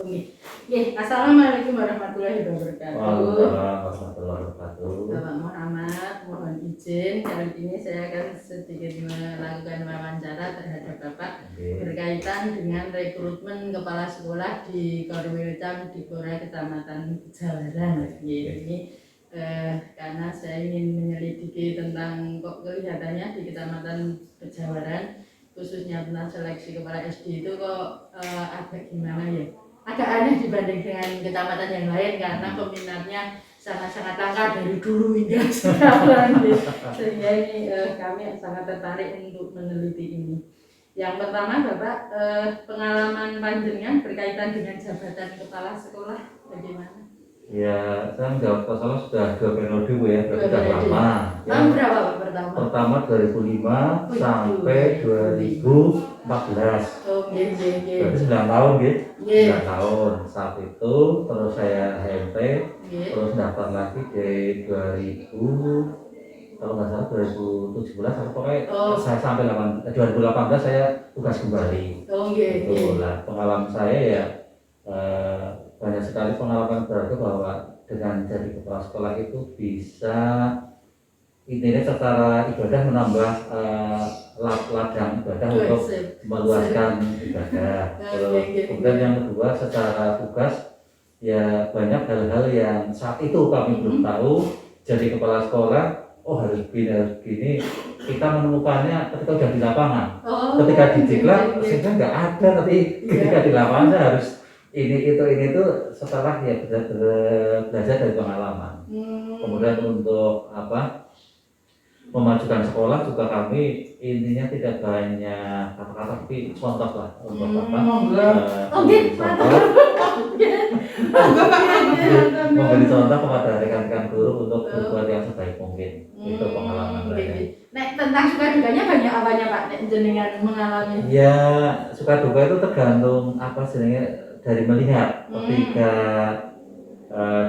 Assalamualaikum warahmatullahi wabarakatuh. Waalaikumsalam warahmatullahi wabarakatuh. Bapak Muhammad, mohon izin kali ini saya akan sedikit melakukan wawancara terhadap Bapak berkaitan dengan rekrutmen kepala sekolah di Korwilcam di Kora Kecamatan Pejawaran. Ini karena saya ingin menyelidiki tentang kok kelihatannya di Kecamatan Pejawaran khususnya tentang seleksi kepala SD itu kok agak gimana ya? Agak aneh dibanding dengan kecamatan yang lain karena peminatnya sangat-sangat langka dari dulu hingga sekarang. Sehingga ini kami sangat tertarik untuk meneliti ini. Yang pertama Bapak, pengalaman panjenengan berkaitan dengan jabatan kepala sekolah bagaimana? Ya, saya menjawab masalah sudah 2 periode Bu ya, berarti sudah lama. Tahun berapa Pak pertama? Pertama 2005 sampai 2014. Oh, Berarti 9 tahun gitu. 9 tahun. Saat itu terus saya HMT, terus daftar lagi di 2000, kalau nggak salah 2017 atau pokoknya saya sampai 2018 saya tugas kembali. Nah, pengalaman saya ya banyak sekali pengalaman berarti bahwa dengan jadi kepala sekolah itu bisa intinya secara ibadah menambah ladang ibadah untuk meluaskan ibadah. Kemudian yang kedua secara tugas ya banyak hal-hal yang saat itu kami belum tahu. Jadi kepala sekolah harus begini kita menemukannya ketika sudah di lapangan. Ketika di diklat sehingga nggak ada, tapi ketika di lapangan saya harus ini itu setelah ya belajar dari pengalaman. Kemudian untuk memajukan sekolah juga kami intinya tidak banyak kata-kata tapi contoh lah untuk memberi contoh kepada rekan-rekan guru untuk berbuat yang sebaik mungkin. Itu pengalaman saya. Nah, tentang suka dukanya banyak apanya Pak jenengan mengalami? Ya, suka duka itu tergantung sebenarnya dari melihat. Ketika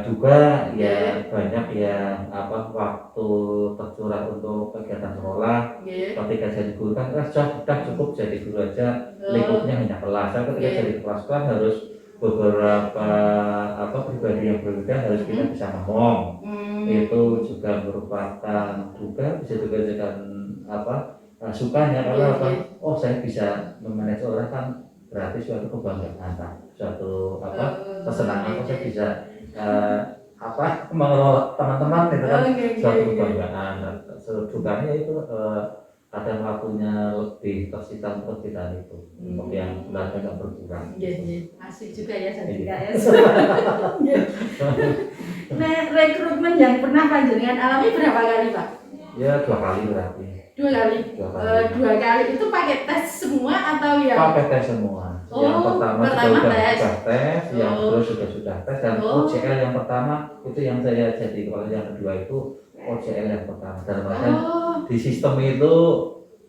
juga ya banyak yang waktu tercurah untuk kegiatan sekolah. Ketika jadi guru kan sudah cukup jadi guru aja, lingkupnya hanya kelas. Ketika jadi kepala sekolah harus beberapa pribadi yang berbeda harus kita bisa ngomong. Itu juga merupakan juga bisa juga dengan sukanya karena saya bisa memanage orang kan berarti suatu kebanggaan, suatu kesenangan saya bisa mengelola teman-teman itu kan suatu kebanggaan. Sukanya itu kadang waktunya lebih tersita untuk kita itu untuk yang belajar dan berkurang. Asik juga ya jadi KS. Nah, rekrutmen yang pernah panjenengan alami berapa kali Pak? Ya 2 kali berarti. 2 kali. 2 kali itu pakai tes semua atau yang? Pakai tes semua. Yang pertama sudah tes, yang kedua sudah tes, dan OJL yang pertama itu yang saya jadi kepala, yang kedua itu OJL yang pertama. Dan di sistem itu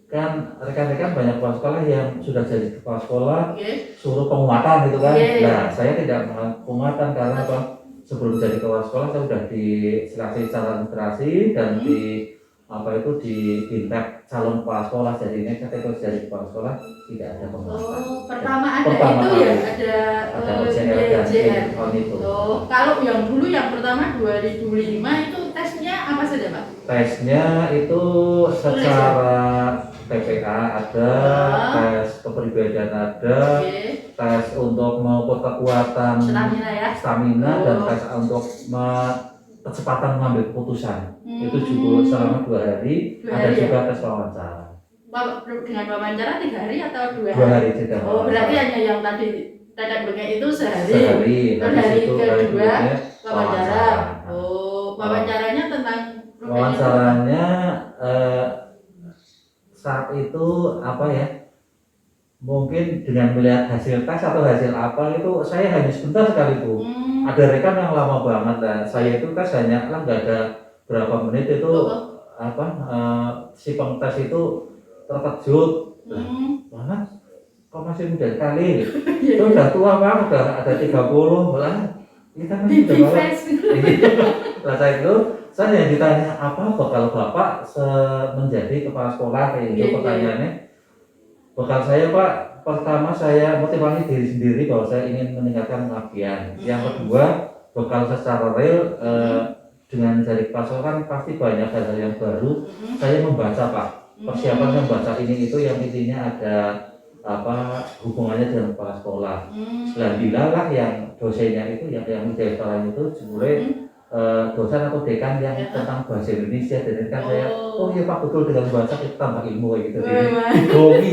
kan rekan-rekan banyak kepala sekolah yang sudah jadi kepala sekolah suruh pengumuman gitu kan. Nah, saya tidak pengumuman karena sebelum jadi kepala sekolah saya sudah diseleksi secara administrasi dan di Bintek calon kepala sekolah. Jadi ini ketika jadi kepala sekolah tidak ada pengumuman. Pertama itu ya ada OJL itu. Kalau yang dulu yang pertama 2005 itu tesnya apa saja Pak? Tesnya itu secara TPA ada, tes kepribadian ada, tes untuk mengukur kekuatan stamina dan tes untuk kecepatan mengambil keputusan. Itu juga selama 2 hari. Ada juga tes wawancara. Dengan wawancara 3 hari atau 2 hari? 2 hari juga. Berarti hanya yang tadi tetap bengek itu sehari. Terus hari kedua wawancara. Wawancaranya tentang wawancaranya saat itu mungkin dengan melihat hasil tes atau hasil itu saya hanya sebentar sekali Bu. Ada rekan yang lama banget lah. Saya itu tes hanya nggak ada berapa menit itu si pengtes itu terkejut. Banget kok masih muda sekali. Itu udah tua banget, udah ada 30 malah. Kita kan sudah bawa. Saya itu saya ditanya apa bakal Bapak menjadi kepala sekolah kayak gitu pertanyaannya. Bakal saya Pak pertama saya motivasi diri sendiri bahwa saya ingin meningkatkan pengabdian. Yang kedua, bekal secara real dengan dari pasokan pasti banyak hal-hal yang baru. Saya membaca Pak, persiapan membaca ini itu yang intinya ada hubungannya dengan kepala sekolah. Alhamdulillah yang dosennya itu yang di sekolah itu sebenarnya dosen atau dekan yang tentang bahasa Indonesia, dan kan saya oh iya Pak betul, dengan bahasa kita tambah ilmu kayak gitu, digomi.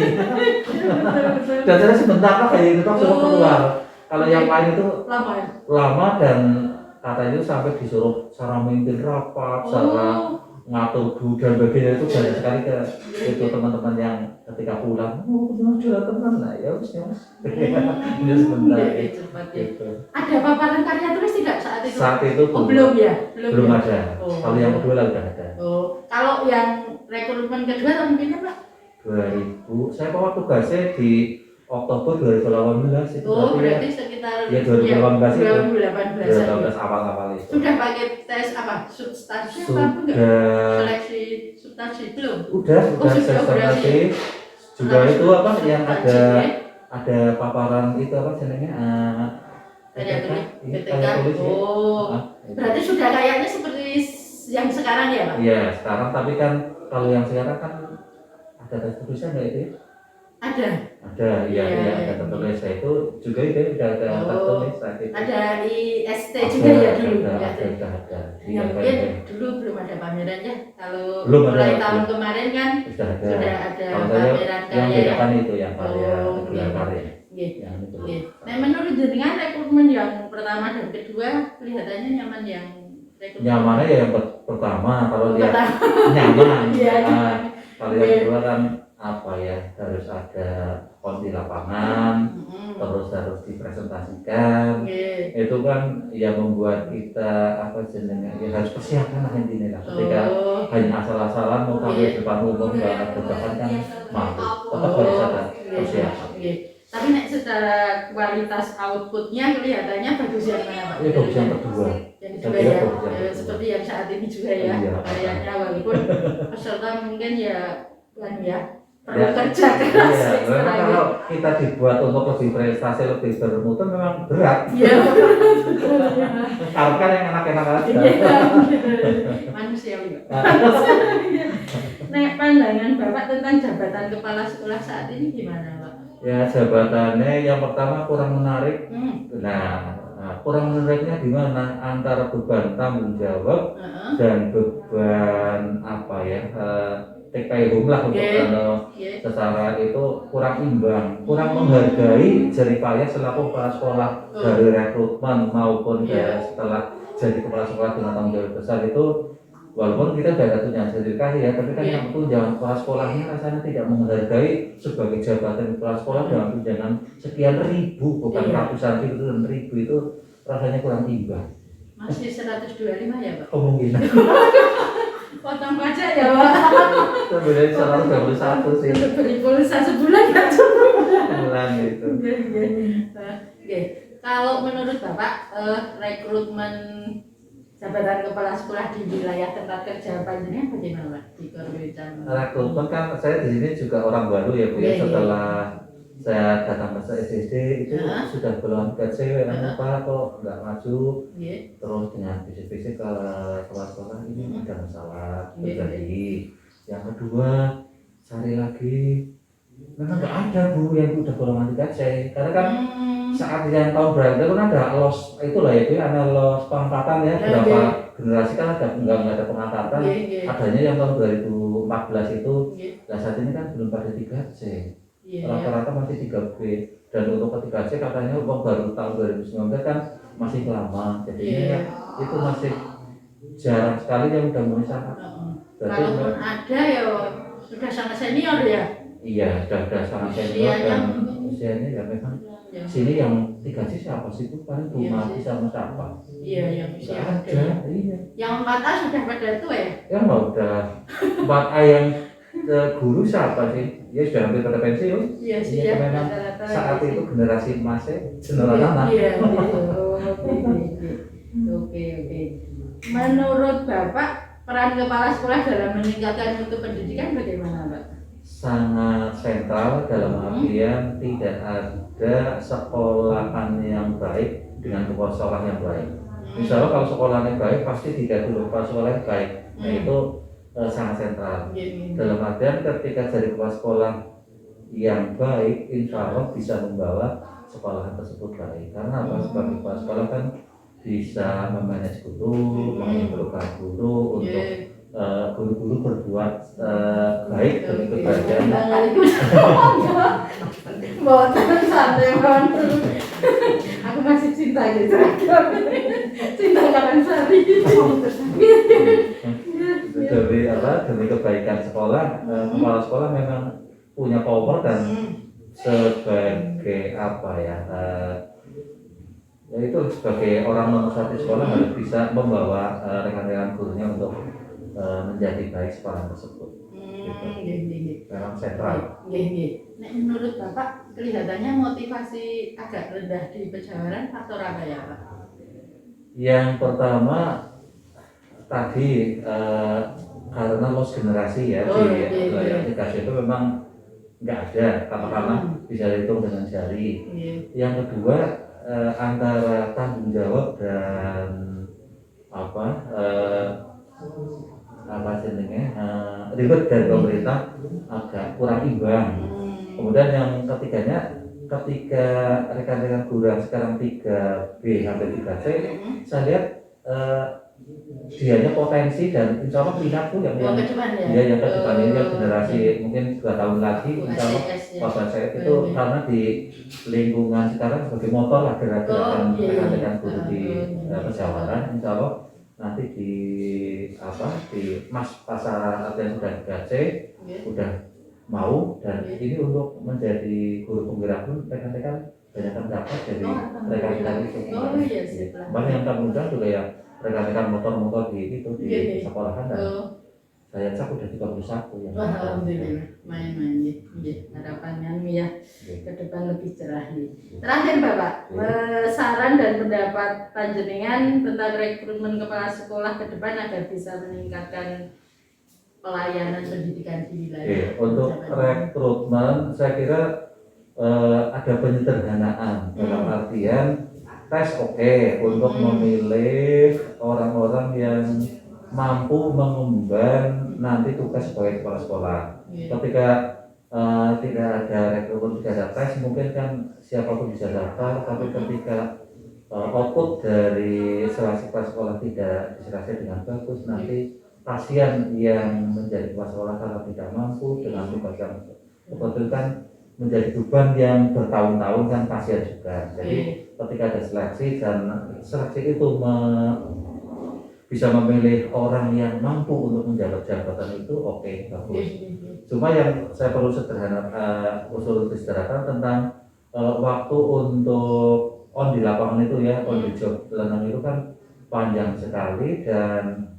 Dan saya sebentar Pak kayak gitu langsung keluar. Kalau yang lain itu lama dan katanya itu sampai disuruh cara memimpin rapat, cara ngatur dulu dan bagian itu banyak sekali ke itu teman-teman yang ketika pulang sudah teman lah ya wis ini sebentar gitu. Ada paparan karya tulis tidak saat itu? Saat itu belum ya? Belum ada. Kalau yang kedua lah udah ada. Kalau yang rekrutmen kedua tahun ini Pak? 2000, saya bawa tugasnya di Oktober 2018 itu. Berarti sekitar ya 2018 itu. 2018 awal-awal itu. Sudah pakai tes apa? Substansi apa enggak? Seleksi substansi belum? Sudah substansi. Juga itu apa yang ada paparan itu apa jenenge ketika berarti sudah kayaknya seperti yang sekarang ya Pak? Iya sekarang, tapi kan kalau yang sekarang kan ada tes tulisan nggak itu? Ada, iya ada tertulis. Itu juga itu udah ada tertulis. Ada IST juga ya dulu. Ada. Ya mungkin dulu belum ada pameran ya. Kalau mulai tahun kemarin kan sudah ada pameran karya. Yang bedakan itu yang karya, gelar karya. Nah menurut jenengan rekrutmen yang pertama dan kedua kelihatannya nyaman yang rekrutmen? Nyamannya ya yang pertama, kalau dia nyaman. Kalau yang kedua kan harus ada kondisi lapangan, terus harus dipresentasikan. Itu kan yang membuat kita harus persiapan lah intinya. Ketika hanya asal-asalan mau tampil depan umum nggak berbakat kan mampu, tetap harus ada persiapan. Tapi secara kualitas outputnya kelihatannya bagus yang mana Pak? Bagus yang kedua. Yang kedua ya, seperti yang saat ini juga ya. Kayaknya walaupun peserta mungkin perlu kerja keras. Memang kalau kita dibuat untuk lebih prestasi, lebih bermutu memang berat. Iya. Kalau kan yang enak-enak aja. Manusiawi. Nah, pandangan Bapak tentang jabatan kepala sekolah saat ini gimana Pak? Ya jabatannya yang pertama kurang menarik. Nah kurang menariknya di mana antara beban tanggung jawab dan beban take home lah untuk secara itu kurang imbang, kurang menghargai jeripaya selaku kepala sekolah dari rekrutmen maupun setelah jadi kepala sekolah dengan tanggung jawab besar itu. Walaupun kita sudah ada tunjangan sertifikasi ya, tapi kan yang tunjangan kepala sekolahnya rasanya tidak menghargai sebagai jabatan kepala sekolah dengan tunjangan sekian ribu, bukan ratusan ribu dan ribu itu rasanya kurang imbang. Masih 125 ya Pak? Kemungkinan. Potong pajak ya Pak? Sebenarnya 121 sih. Untuk beri pulsa sebulan kan sebulan gitu. Oke. Kalau menurut Bapak rekrutmen jabatan kepala sekolah di wilayah tempat kerja panjenengan bagaimana Pak di Korwil? Rekrutmen kan saya di sini juga orang baru ya Bu ya. Setelah saya datang ke SSD itu sudah belum ke cewek Pak kok nggak maju. Terus dengan bisik-bisik ke kepala sekolah ini ada masalah terjadi. Yang kedua cari lagi memang nggak ada Bu yang udah golongan 3C, karena kan saat yang tahun berapa itu kan ada los itulah ya, ada los pengangkatan ya, berapa generasi kan ada nggak ada pengangkatan, adanya yang tahun 2014 itu. Nah saat ini kan belum pada 3C, rata-rata masih 3B, dan untuk ke 3C katanya uang baru tahun 2019 kan masih lama, jadinya itu masih jarang sekali yang udah mulai sangat. Kalaupun ada ya sudah sangat senior ya. Iya, sudah sangat senior dan usianya ya memang sini yang 3C siapa sih itu paling Bu Mati sama siapa? Iya, yang usia ada. Iya. Yang 4A sudah pada tua ya? Ya udah. 4A yang guru siapa sih? Ya sudah hampir pada pensiun. Iya sih ya. Memang saat itu generasi emasnya generasi anak. Iya. Oke. Menurut Bapak peran kepala sekolah dalam meningkatkan mutu pendidikan bagaimana Pak? sangat sentral dalam artian tidak ada sekolahan yang baik dengan kepala sekolah yang baik. Misalnya kalau sekolahnya baik pasti tidak dulu kepala sekolah yang baik, nah itu sangat sentral. Dalam artian ketika dari kepala sekolah yang baik, insya Allah bisa membawa sekolahan tersebut baik. Karena apa? Sebagai kepala sekolah kan bisa memanage guru, menginstruksikan guru untuk guru-guru berbuat baik demi kebaikan. Boten santai mon. Aku masih cinta gitu. Cinta Karansari. Demi kebaikan sekolah, kepala sekolah memang punya power dan sebagai apa ya? Itu sebagai orang nomor satu sekolah harus bisa membawa rekan-rekan gurunya untuk menjadi baik sekolah tersebut. Memang sentral. Nek menurut Bapak kelihatannya motivasi agak rendah di Pejawaran faktor apa ya Pak? Yang pertama tadi karena loss generasi ya di aplikasi itu memang nggak ada, katakanlah bisa dihitung dengan jari. Yang kedua antara tanggung jawab dan ribet dari pemerintah agak kurang imbang. Kemudian yang ketiganya, ketika rekan-rekan guru yang sekarang 3B sampai 3C, saya lihat dianya potensi dan insya Allah minat tuh yang ke depan ini yang generasi mungkin 2 tahun lagi insya Allah pada saya itu karena di lingkungan sekarang sebagai motor lah gerakan rekan-rekan guru di Pejawaran, insya Allah nanti di pasar yang sudah 3C udah mau, dan ini untuk menjadi guru penggerak pun rekan-rekan banyak dapat dari rekan-rekan itu. Banyak yang termuda juga ya rekan-rekan motor-motor di sekolahan dan saya cak udah 31 yang. Alhamdulillah, main-main harapannya ya ke depan lebih cerah nih. Terakhir Bapak, saran dan pendapat panjenengan tentang rekrutmen kepala sekolah ke depan agar bisa meningkatkan pelayanan pendidikan di wilayah. Untuk rekrutmen saya kira ada penyederhanaan dalam artian tes untuk memilih orang-orang yang mampu mengemban nanti tugas sebagai kepala sekolah. Ketika tidak ada rekrutmen, tidak ada tes, mungkin kan siapapun bisa daftar, tapi ketika output dari seleksi kepala sekolah tidak diseleksi dengan bagus, nanti pasien yang menjadi kepala sekolah karena tidak mampu dengan tugas yang seperti kan menjadi beban yang bertahun-tahun kan pasien juga. Jadi ketika ada seleksi dan seleksi itu bisa memilih orang yang mampu untuk menjabat jabatan itu bagus. Cuma yang saya perlu usul disederhanakan tentang waktu untuk on di lapangan itu ya, on the job learning itu kan panjang sekali dan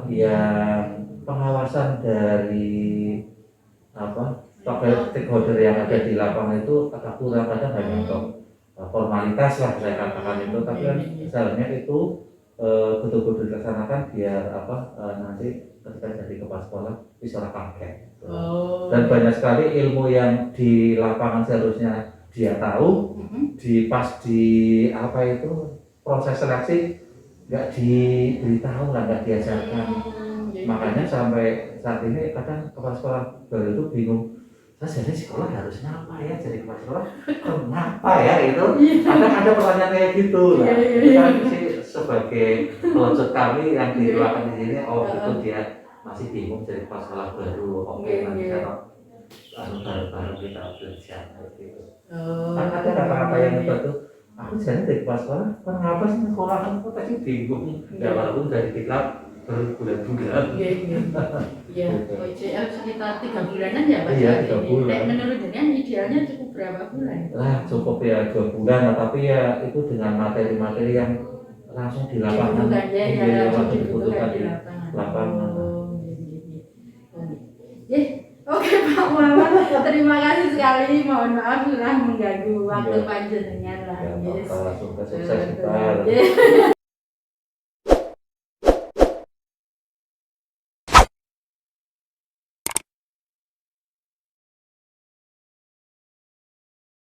yang pengawasan dari stakeholder yang ada di lapangan itu agak kurang, kadang hanya untuk formalitas lah saya katakan itu, tapi kan seharusnya itu betul-betul dilaksanakan biar nanti ketika jadi kepala sekolah bisa pakai. Dan banyak sekali ilmu yang di lapangan seharusnya dia tahu, di proses seleksi nggak diberitahu lah, nggak diajarkan. Makanya sampai saat ini kadang kepala sekolah baru itu bingung, saya jadi sekolah harusnya apa ya, jadi kepala sekolah kenapa ya itu. Kadang ada pertanyaan kayak gitu lah. Kan sih sebagai pelocot kami yang dilakukan di sini, itu dia masih bingung jadi kepala sekolah baru. Nanti baru kita belajar gitu. Kan ada kata-kata yang itu, aku jadi kepala sekolah, kenapa sih sekolah aku pasti bingung. Ya walaupun dari kita berbulan-bulan. Iya, OJL sekitar 3 bulanan ya Pak? Iya, 3 bulan. Menurut dengan idealnya cukup berapa bulan? Cukup ya 2 bulan, tapi ya itu dengan materi-materi yang langsung di lapangan. Langsung dibutuhkan di lapangan. Oke Pak Muhammad, terima kasih sekali. Mohon maaf sudah mengganggu waktu panjenengan lah. Langsung ke sukses kita.